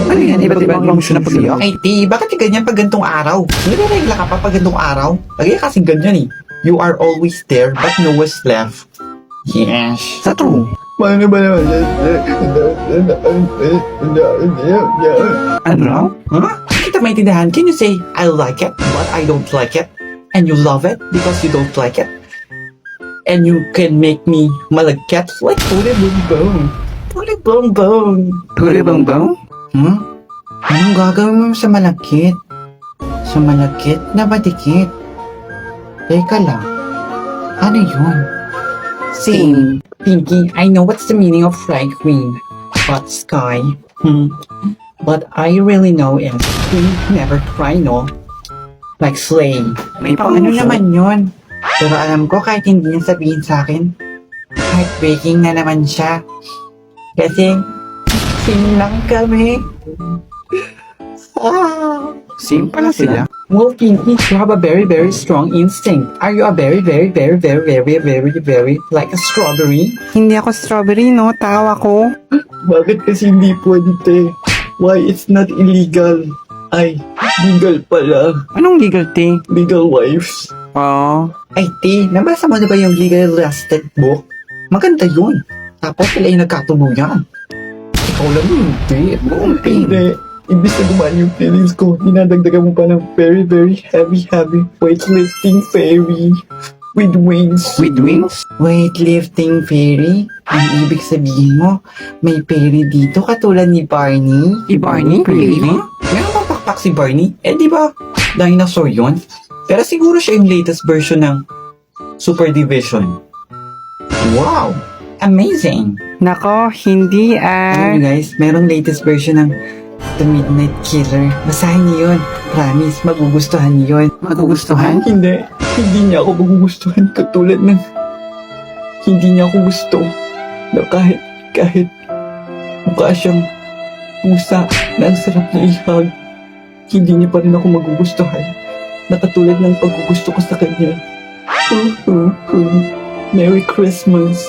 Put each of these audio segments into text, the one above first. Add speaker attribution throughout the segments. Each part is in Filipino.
Speaker 1: Ano yan? Iba't ibang emotion na pag-iyak?
Speaker 2: Ay, T, bakit ka ganyan pag gantong araw? Nire-regla ka pa pag gantong araw? Lagi ka kasing ganyan eh. You are always there, but no one's left. Yes.
Speaker 1: Sa true.
Speaker 2: Paano ba naman?
Speaker 1: Ano raw?
Speaker 2: Huh? Kita maintindihan? Can you say, I like it, but I don't like it? And you love it because you don't like it? And you can make me malagkat like puri bong bong. Puri bong bong.
Speaker 1: Puri bang bang?
Speaker 2: Anong gagawin mo sa malagkit? Sa malagkit na badikit? Teka lang. Ano yun? Same. Pinky, I know what's the meaning of flag queen. But sky. But I really know is queen never cry, no? Like slay.
Speaker 1: May
Speaker 2: Ano naman yun? Pero alam ko kahit hindi niya sabihin sa akin, heartbreaking na naman siya. Kasi, sing lang kami.
Speaker 1: Same pala sila.
Speaker 2: Well, Pinky, you have a very, very strong instinct. Are you a very, very, very, very, very, very, very, like a strawberry?
Speaker 1: Hindi ako strawberry, no? Tao ako.
Speaker 2: Bakit kasi hindi pwede? Why, it's not illegal. Ay, legal pala.
Speaker 1: Anong legal thing?
Speaker 2: Legal wives.
Speaker 1: Oh.
Speaker 2: Ay, T, nabasa mo na ba yung legal lasted book? Maganda yun. Tapos sila yung nagkatuluyan. Ikaw lang yung hindi. Buong hindi. Ibig na gumaan yung feelings ko, dinadagdagan mo pa ng very, very heavy weightlifting fairy with wings.
Speaker 1: With wings?
Speaker 2: Weightlifting fairy? Ang ibig sabihin mo, may fairy dito katulad ni Barney?
Speaker 1: Si Barney? Really?
Speaker 2: Meron bang pakpak si Barney? Eh di ba, dinosaur yun? Pero siguro siya yung latest version ng Super Division. Wow! Amazing!
Speaker 1: Nako, hindi
Speaker 2: Alam niyo guys, merong latest version ng The Midnight Killer. Basahin niyo yun. Promise, magugustuhan niyo yun.
Speaker 1: Magugustuhan?
Speaker 2: Hindi. Hindi niya ako magugustuhan katulad ng hindi niya ako gusto na kahit mukha siyang pusa na ang sarap na ihag, hindi niya pa rin ako magugustuhan na katulad ng paggugusto ko sa kanya. Merry Christmas.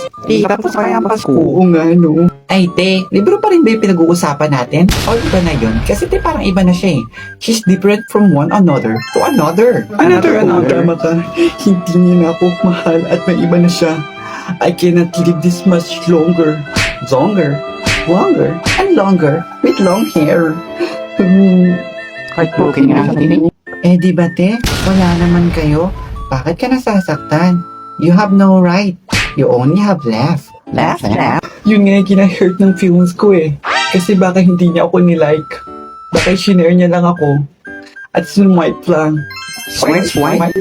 Speaker 1: Tapos kaya ang Pasko.
Speaker 2: Oo nga, no. Ay, te, libro pa rin ba yung pinag-uusapan natin? O iba na yun? Kasi te, parang iba na siya eh. She's different from one another to another.
Speaker 1: Another.
Speaker 2: Tama ka. Hindi niya na ako mahal at may iba na siya. I cannot live this much longer. Longer and longer with long hair.
Speaker 1: Heartbroken nga natin.
Speaker 2: Eh di ba te? Wala naman kayo. Bakit ka nasasaktan? You have no right. You only have left.
Speaker 1: Laugh.
Speaker 2: Yun nga yung kina-hurt ng feelings ko eh. Kasi baka hindi niya ako nilike. Baka shinare niya lang ako. At swipe lang.
Speaker 1: Swipe.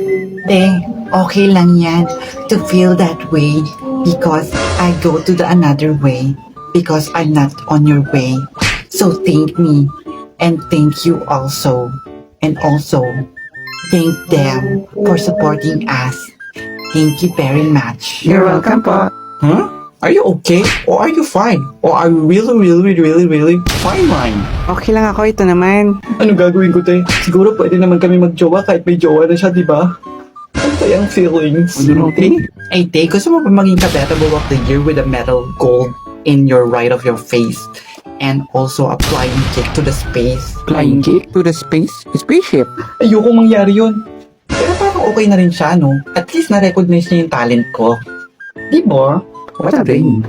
Speaker 2: Okay lang yan to feel that way because I go to the another way because I'm not on your way. So thank me and thank you also. And also thank them for supporting us. Thank you very much.
Speaker 1: You're welcome po.
Speaker 2: Huh? Are you okay? Or are you fine? Or are you really fine, Ryan?
Speaker 1: Okay lang ako, ito naman.
Speaker 2: Ano gagawin ko, te? Siguro pwede naman kami magjowa kahit may jowa na siya, di ba? Ano kayang feelings?
Speaker 1: Ano, te?
Speaker 2: Ay, te, gusto mo ba maging kabetable of the year with a metal gold in your right of your face? And also a flying kick to the space?
Speaker 1: Flying kick to the spaceship.
Speaker 2: Ayoko mangyari yun. Pero parang okay na rin siya, no? At least na-recognize niya yung talent ko. Di ba?
Speaker 1: What a brain.